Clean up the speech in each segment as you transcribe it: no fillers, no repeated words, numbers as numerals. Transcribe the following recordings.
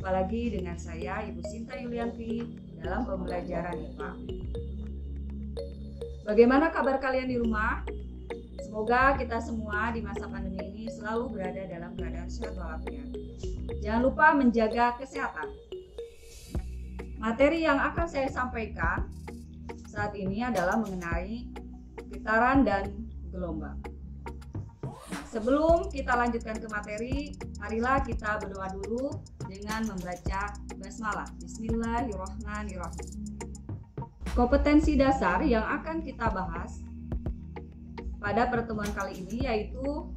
Jumpa lagi dengan saya, Ibu Sinta Yulianti, dalam pembelajaran IPA. Bagaimana kabar kalian di rumah? Semoga kita semua di masa pandemi ini selalu berada dalam keadaan sehat walafiat. Jangan lupa menjaga kesehatan. Materi yang akan saya sampaikan saat ini adalah mengenai getaran dan gelombang. Sebelum kita lanjutkan ke materi, marilah kita berdoa dulu dengan membaca basmalah. Bismillahirrahmanirrahim. Kompetensi dasar yang akan kita bahas pada pertemuan kali ini yaitu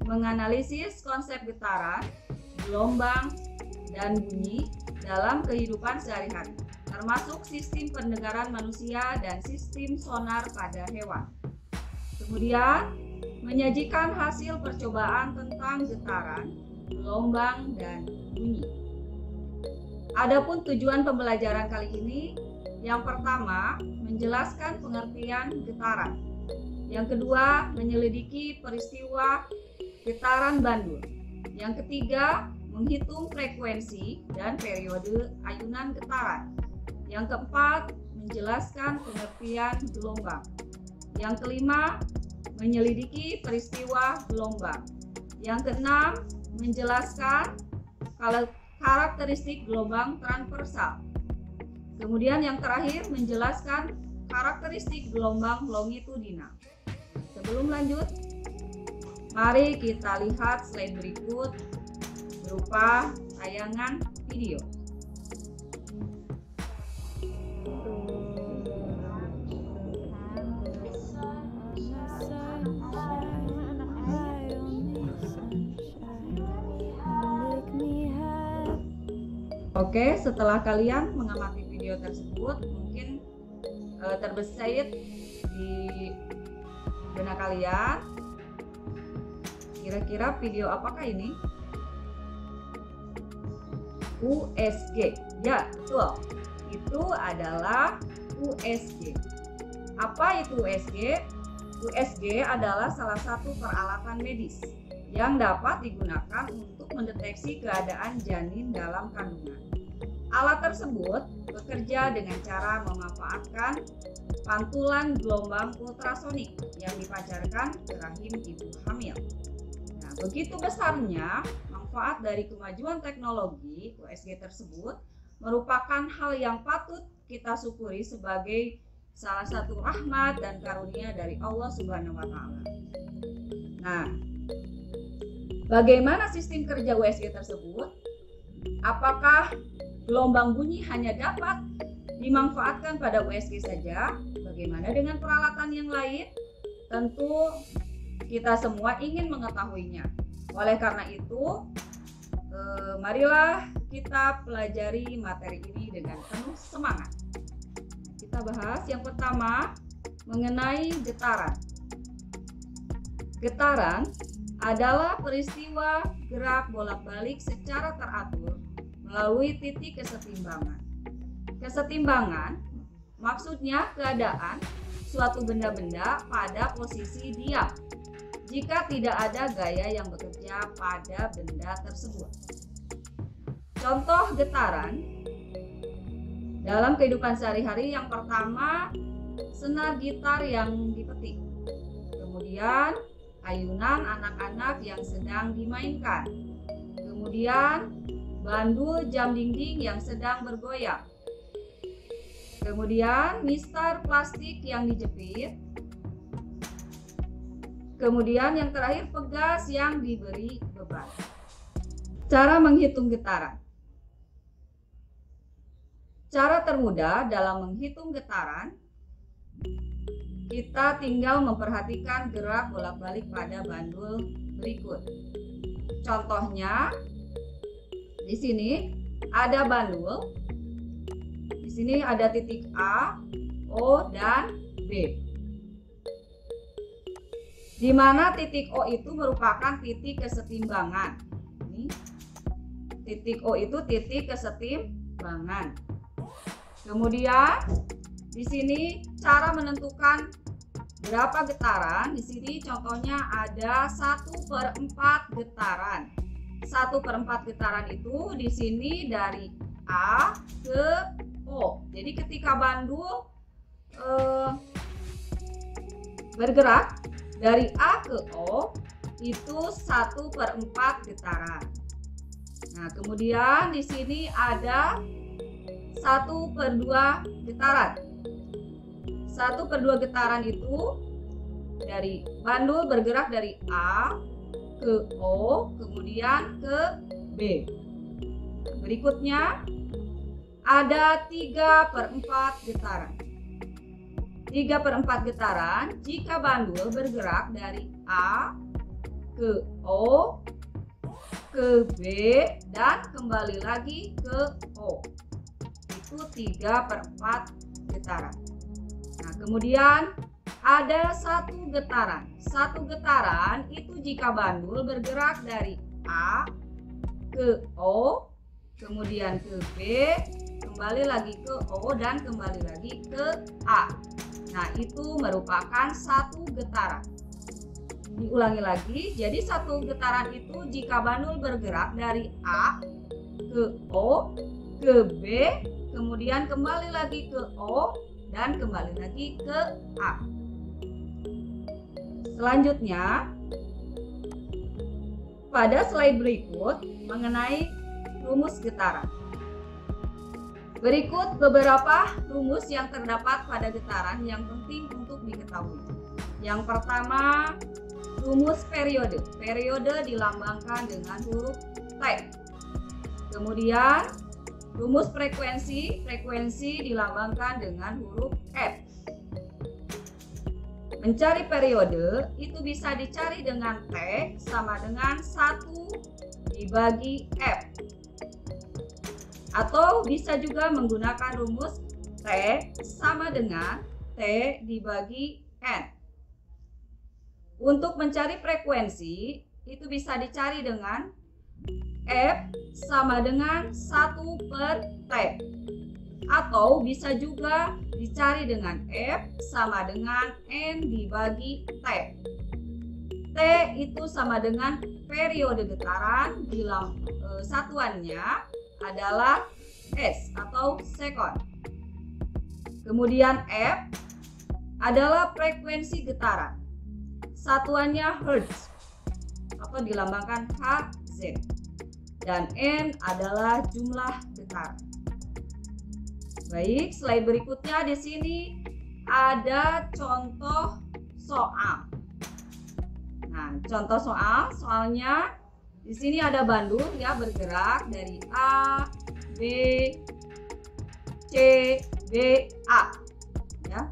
menganalisis konsep getaran, gelombang, dan bunyi dalam kehidupan sehari-hari, termasuk sistem pendengaran manusia dan sistem sonar pada hewan. Kemudian, menyajikan hasil percobaan tentang getaran, gelombang, dan bunyi. Adapun tujuan pembelajaran kali ini, yang pertama, menjelaskan pengertian getaran. Yang kedua, menyelidiki peristiwa getaran bandul. Yang ketiga, menghitung frekuensi dan periode ayunan getaran. Yang keempat, menjelaskan pengertian gelombang. Yang kelima, menyelidiki peristiwa gelombang. Yang keenam, menjelaskan karakteristik gelombang transversal. Kemudian yang terakhir, menjelaskan karakteristik gelombang longitudinal. Sebelum lanjut, mari kita lihat slide berikut berupa tayangan video. Oke, setelah kalian mengamati video tersebut, mungkin terbesit di benak kalian. Kira-kira video apakah ini? USG. Ya, betul. Itu adalah USG. Apa itu USG? USG adalah salah satu peralatan medis yang dapat digunakan untuk mendeteksi keadaan janin dalam kandungan. Alat tersebut bekerja dengan cara memanfaatkan pantulan gelombang ultrasonik yang dipancarkan ke rahim ibu hamil. Nah, begitu besarnya manfaat dari kemajuan teknologi USG tersebut merupakan hal yang patut kita syukuri sebagai salah satu rahmat dan karunia dari Allah Subhanahu wa Ta'ala. Nah, bagaimana sistem kerja USG tersebut? Apakah gelombang bunyi hanya dapat dimanfaatkan pada USG saja? Bagaimana dengan peralatan yang lain? Tentu kita semua ingin mengetahuinya. Oleh karena itu, marilah kita pelajari materi ini dengan penuh semangat. Kita bahas yang pertama mengenai getaran. Getaran adalah peristiwa gerak bolak-balik secara teratur melalui titik kesetimbangan. Kesetimbangan maksudnya keadaan suatu benda-benda pada posisi diam jika tidak ada gaya yang bekerja pada benda tersebut. Contoh getaran dalam kehidupan sehari-hari, yang pertama senar gitar yang dipetik, kemudian ayunan anak-anak yang sedang dimainkan, kemudian bandul jam dinding yang sedang bergoyang, kemudian mistar plastik yang dijepit, kemudian yang terakhir pegas yang diberi beban. Cara menghitung getaran. Cara termudah dalam menghitung getaran, kita tinggal memperhatikan gerak bolak-balik pada bandul berikut. Contohnya, di sini ada bandul. Di sini ada titik A, O, dan B. Di mana titik O itu merupakan titik kesetimbangan. Ini titik O itu titik kesetimbangan. Kemudian di sini cara menentukan berapa getaran. Di sini contohnya ada 1/4 getaran. 1/4 getaran itu di sini dari A ke O. Jadi ketika bandul bergerak dari A ke O itu 1/4 getaran. Nah, kemudian di sini ada 1/2 getaran. 1/2 getaran itu dari bandul bergerak dari A ke O, kemudian ke B. Berikutnya ada 3/4 getaran. 3/4 getaran jika bandul bergerak dari A ke O, ke B, dan kembali lagi ke O. Itu 3/4 getaran. Nah, kemudian ada 1 getaran. 1 getaran itu jika bandul bergerak dari A ke O, kemudian ke B, kembali lagi ke O, dan kembali lagi ke A. Nah, itu merupakan 1 getaran. Diulangi lagi, jadi 1 getaran itu jika bandul bergerak dari A ke O, ke B, kemudian kembali lagi ke O, dan kembali lagi ke A. Selanjutnya, pada slide berikut mengenai rumus getaran. Berikut beberapa rumus yang terdapat pada getaran yang penting untuk diketahui. Yang pertama, rumus periode. Periode dilambangkan dengan huruf T. Kemudian, rumus frekuensi. Frekuensi dilambangkan dengan huruf F. Mencari periode itu bisa dicari dengan T sama dengan 1 dibagi F. Atau bisa juga menggunakan rumus T sama dengan T dibagi N. Untuk mencari frekuensi itu bisa dicari dengan F sama dengan 1/T. Atau bisa juga dicari dengan F sama dengan N dibagi T. T itu sama dengan periode getaran, satuannya adalah S atau second. Kemudian F adalah frekuensi getaran, satuannya Hertz atau dilambangkan Hz. Dan N adalah jumlah getaran. Baik, slide berikutnya di sini ada contoh soal. Nah, contoh soalnya di sini ada bandul ya bergerak dari A, B, C, B, A. Ya.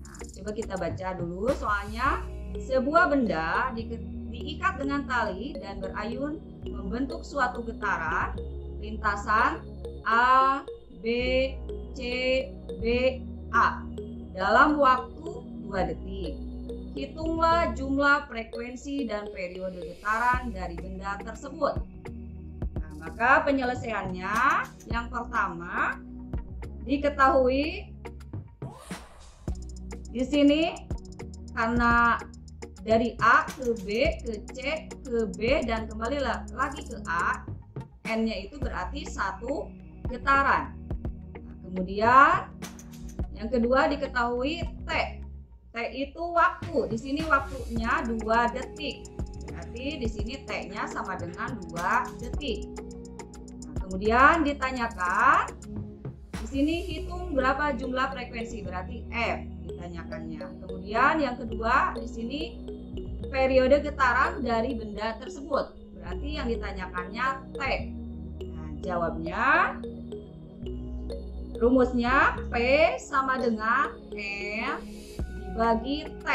Nah, coba kita baca dulu soalnya. Sebuah benda diikat dengan tali dan berayun membentuk suatu getaran lintasan A, B, C, B, A dalam waktu 2 detik. Hitunglah jumlah frekuensi dan periode getaran dari benda tersebut. Nah, maka penyelesaiannya yang pertama diketahui di sini karena dari A ke B ke C ke B dan kembali lagi ke A, N-nya itu berarti 1 getaran. Nah, kemudian yang kedua diketahui T. T itu waktu. Di sini waktunya 2 detik. Berarti di sini T-nya sama dengan 2 detik. Nah, kemudian ditanyakan di sini hitung berapa jumlah frekuensi, berarti F ditanyakannya. Kemudian yang kedua di sini periode getaran dari benda tersebut. Berarti yang ditanyakannya T. Nah, jawabnya rumusnya P sama dengan N dibagi T.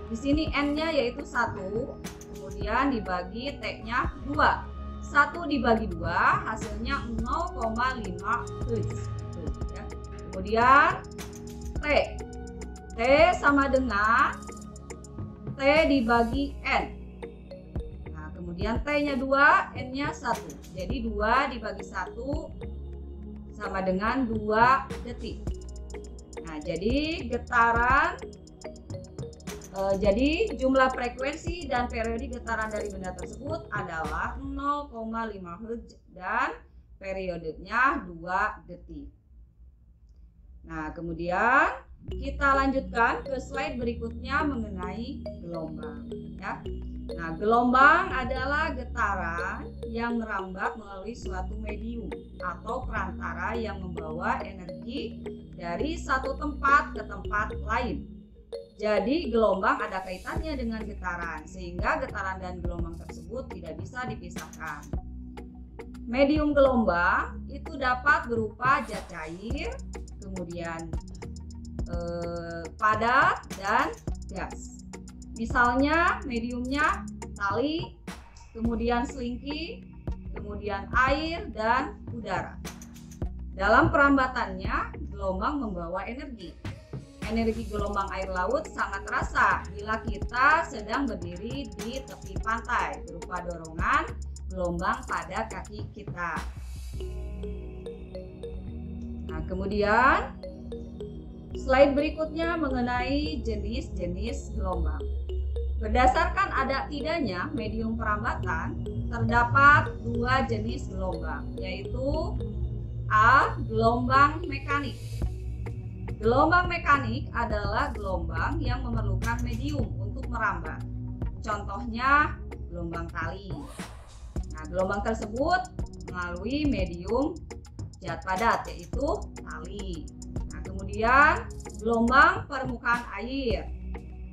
Di sini N-nya yaitu 1, kemudian dibagi T-nya 2. 1 dibagi 2 hasilnya 0,5 Hz. Ya. Kemudian T. T sama dengan T dibagi N. Nah, kemudian T-nya 2, N-nya 1. Jadi 2 dibagi 1 sama dengan 2 detik. Nah, jadi getaran Jadi jumlah frekuensi dan periode getaran dari benda tersebut adalah 0,5 Hz dan periodenya 2 detik. Nah, kemudian kita lanjutkan ke slide berikutnya mengenai gelombang ya. Nah, gelombang adalah getaran yang merambat melalui suatu medium atau perantara yang membawa energi dari satu tempat ke tempat lain. Jadi gelombang ada kaitannya dengan getaran, sehingga getaran dan gelombang tersebut tidak bisa dipisahkan. Medium gelombang itu dapat berupa zat cair, kemudian padat dan gas. Misalnya mediumnya tali, kemudian selingki, kemudian air dan udara. Dalam perambatannya, gelombang membawa energi. Energi gelombang air laut sangat terasa bila kita sedang berdiri di tepi pantai berupa dorongan gelombang pada kaki kita. Nah, kemudian slide berikutnya mengenai jenis-jenis gelombang. Berdasarkan ada tidaknya medium perambatan, terdapat 2 jenis gelombang, yaitu A. Gelombang mekanik. Gelombang mekanik adalah gelombang yang memerlukan medium untuk merambat. Contohnya gelombang tali. Nah, gelombang tersebut melalui medium zat padat yaitu tali. Nah, kemudian gelombang permukaan air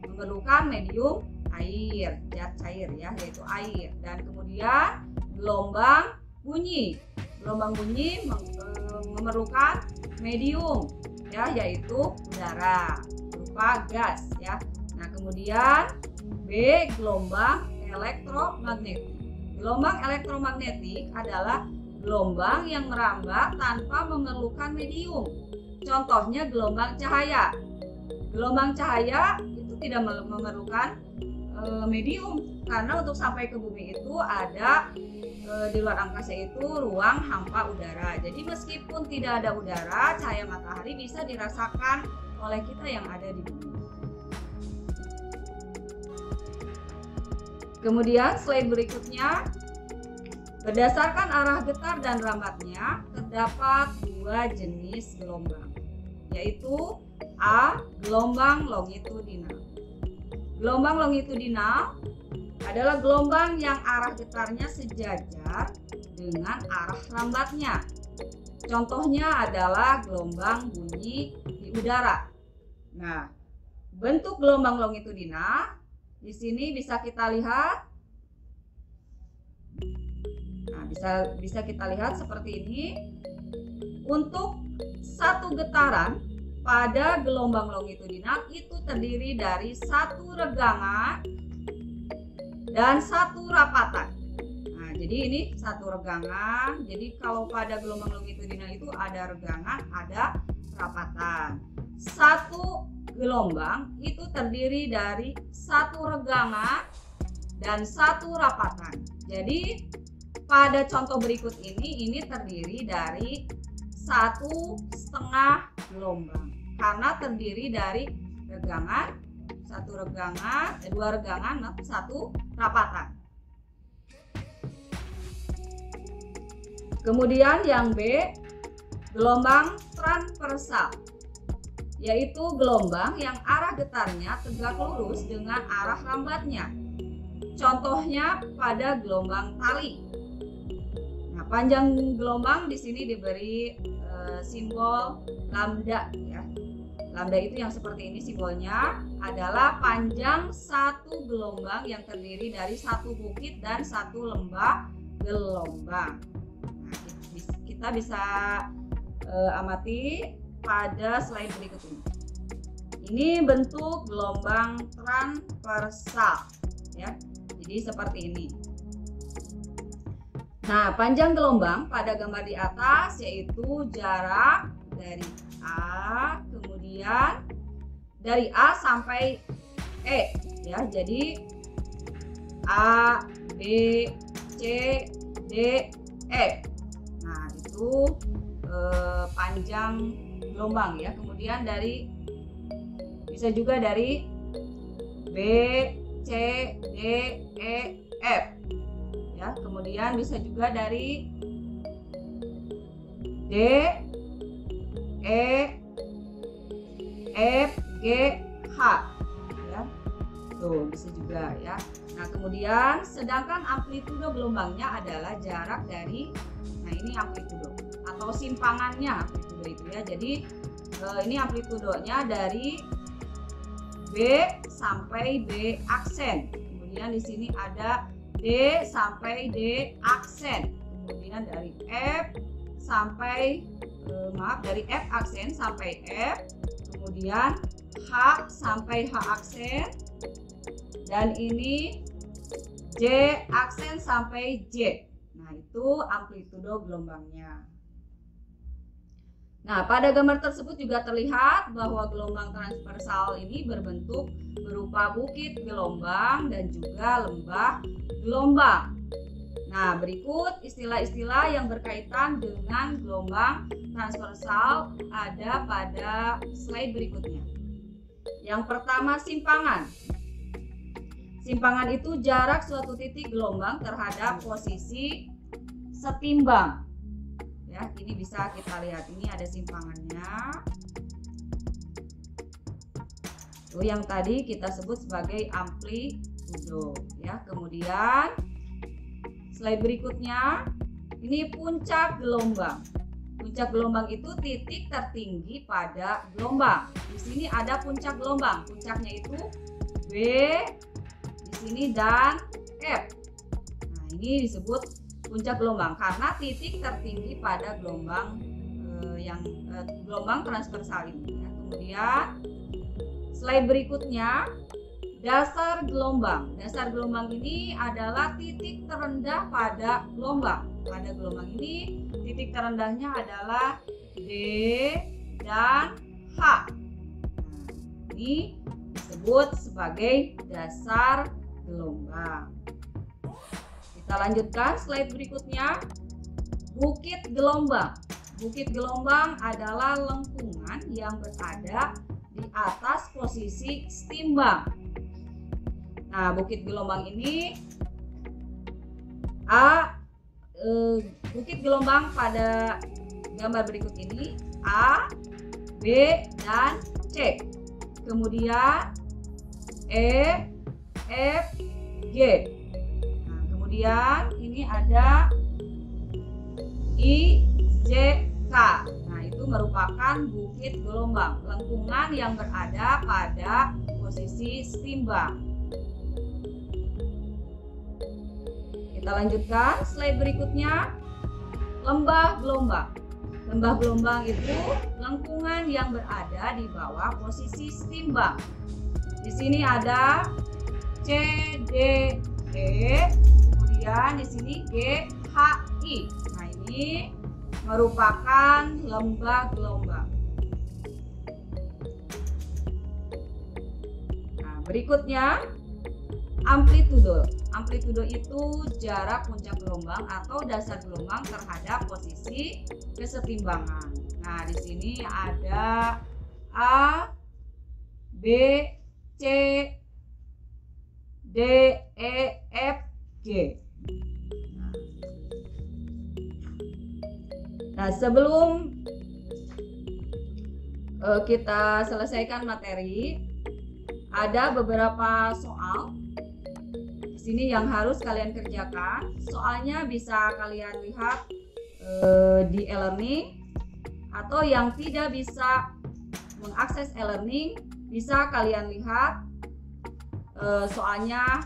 memerlukan medium air, zat cair ya, yaitu air. Dan kemudian gelombang bunyi. Gelombang bunyi memerlukan medium ya, yaitu udara berupa gas ya. Nah, kemudian B. Gelombang elektromagnetik. Gelombang elektromagnetik adalah gelombang yang merambat tanpa memerlukan medium. Contohnya gelombang cahaya. Gelombang cahaya itu tidak memerlukan medium, karena untuk sampai ke bumi itu ada di luar angkasa itu ruang hampa udara. Jadi meskipun tidak ada udara, cahaya matahari bisa dirasakan oleh kita yang ada di bumi. Kemudian slide berikutnya, berdasarkan arah getar dan rambatnya terdapat 2 jenis gelombang, yaitu A. Gelombang longitudinal. Gelombang longitudinal adalah gelombang yang arah getarnya sejajar dengan arah rambatnya. Contohnya adalah gelombang bunyi di udara. Nah, bentuk gelombang longitudinal di sini bisa kita lihat. Nah, bisa kita lihat seperti ini. Untuk satu getaran pada gelombang longitudinal itu terdiri dari satu regangan dan satu rapatan. Nah, jadi ini satu regangan. Jadi kalau pada gelombang longitudinal itu ada regangan, ada rapatan. Satu gelombang itu terdiri dari satu regangan dan satu rapatan. Jadi pada contoh berikut ini terdiri dari 1,5 gelombang, karena terdiri dari regangan, dua regangan, satu rapatan. Kemudian yang B, gelombang transversal, yaitu gelombang yang arah getarnya tegak lurus dengan arah rambatnya. Contohnya pada gelombang tali. Nah, panjang gelombang di sini diberi simbol lambda ya. Lambda itu yang seperti ini simbolnya, adalah panjang satu gelombang yang terdiri dari satu bukit dan satu lembah gelombang. Nah, kita bisa amati pada slide berikut ini. Ini bentuk gelombang transversal ya. Jadi seperti ini. Nah, panjang gelombang pada gambar di atas yaitu jarak dari A, kemudian dari A sampai E ya. Jadi A, B, C, D, E. Nah, itu panjang gelombang ya. Kemudian bisa juga dari B, C, D, E, F. Ya, kemudian bisa juga dari D, E, F, G, H. Ya, tuh bisa juga ya. Nah, kemudian sedangkan amplitudo gelombangnya adalah jarak dari, nah ini amplitudo atau simpangannya amplitudo itu ya. Jadi ini amplitudonya dari B sampai D aksen. Kemudian di sini ada D sampai D aksen. Kemudian dari F sampai dari F aksen sampai F. Kemudian H sampai H aksen. Dan ini J aksen sampai J. Nah, itu amplitudo gelombangnya. Nah, pada gambar tersebut juga terlihat bahwa gelombang transversal ini berbentuk berupa bukit gelombang dan juga lembah gelombang. Nah, berikut istilah-istilah yang berkaitan dengan gelombang transversal ada pada slide berikutnya. Yang pertama, simpangan. Simpangan itu jarak suatu titik gelombang terhadap posisi setimbang. Ya, ini bisa kita lihat, ini ada simpangannya. Itu yang tadi kita sebut sebagai amplitudo ya. Kemudian slide berikutnya, ini puncak gelombang. Puncak gelombang itu titik tertinggi pada gelombang. Di sini ada puncak gelombang. Puncaknya itu B di sini dan F. Nah, ini disebut puncak gelombang karena titik tertinggi pada gelombang gelombang transversal ini. Ya. Kemudian slide berikutnya, dasar gelombang. Dasar gelombang ini adalah titik terendah pada gelombang. Pada gelombang ini titik terendahnya adalah D dan H. Nah, ini disebut sebagai dasar gelombang. Kita lanjutkan slide berikutnya. Bukit gelombang. Bukit gelombang adalah lengkungan yang berada di atas posisi setimbang. Nah, bukit gelombang ini bukit gelombang pada gambar berikut ini A, B, dan C. Kemudian E, F, G. Nah, kemudian ini ada I, J, K. Nah, itu merupakan bukit gelombang, lengkungan yang berada pada posisi setimbang. Kita lanjutkan slide berikutnya. Lembah gelombang. Lembah gelombang itu lengkungan yang berada di bawah posisi setimbang. Di sini ada C, D, E, kemudian di sini G, H, I. Nah, ini merupakan lembah gelombang. Nah, berikutnya amplitudo. Amplitudo itu jarak puncak gelombang atau dasar gelombang terhadap posisi kesetimbangan. Nah, di sini ada A, B, C, D, E, F, G. Nah, sebelum kita selesaikan materi, ada beberapa soal di sini yang harus kalian kerjakan. Soalnya bisa kalian lihat di e-learning, atau yang tidak bisa mengakses e-learning bisa kalian lihat soalnya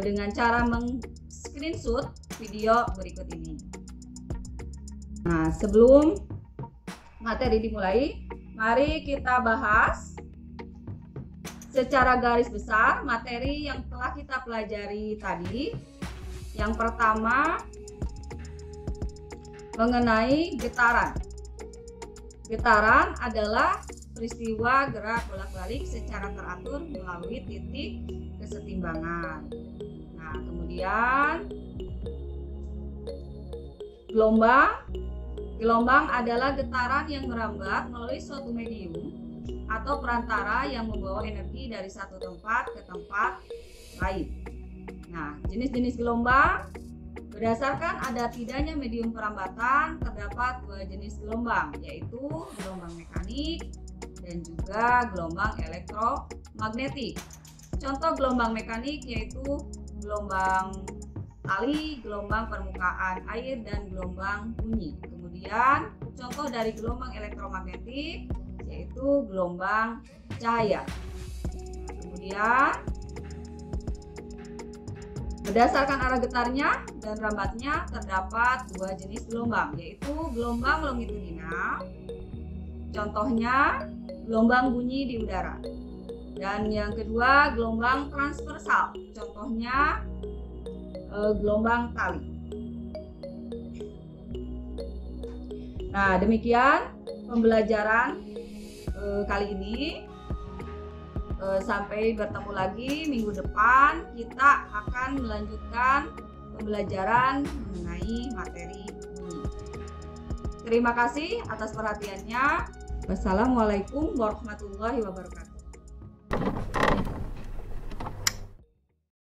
dengan cara meng-screenshot video berikut ini. Nah, sebelum materi dimulai, mari kita bahas secara garis besar materi yang telah kita pelajari tadi. Yang pertama mengenai getaran. Getaran adalah peristiwa gerak bolak-balik secara teratur melalui titik kesetimbangan. Nah, kemudian gelombang. Gelombang adalah getaran yang merambat melalui suatu medium atau perantara yang membawa energi dari satu tempat ke tempat lain. Nah, jenis-jenis gelombang berdasarkan ada tidaknya medium perambatan terdapat dua jenis gelombang, yaitu gelombang mekanik dan juga gelombang elektromagnetik. Contoh gelombang mekanik yaitu gelombang tali, gelombang permukaan air, dan gelombang bunyi. Kemudian contoh dari gelombang elektromagnetik yaitu gelombang cahaya. Kemudian berdasarkan arah getarnya dan rambatnya terdapat dua jenis gelombang, yaitu gelombang longitudinal, contohnya gelombang bunyi di udara. Dan yang kedua gelombang transversal, contohnya gelombang tali. Nah, demikian pembelajaran kali ini. Sampai bertemu lagi minggu depan, kita akan melanjutkan pembelajaran mengenai materi bunyi. Terima kasih atas perhatiannya. Wassalamualaikum warahmatullahi wabarakatuh.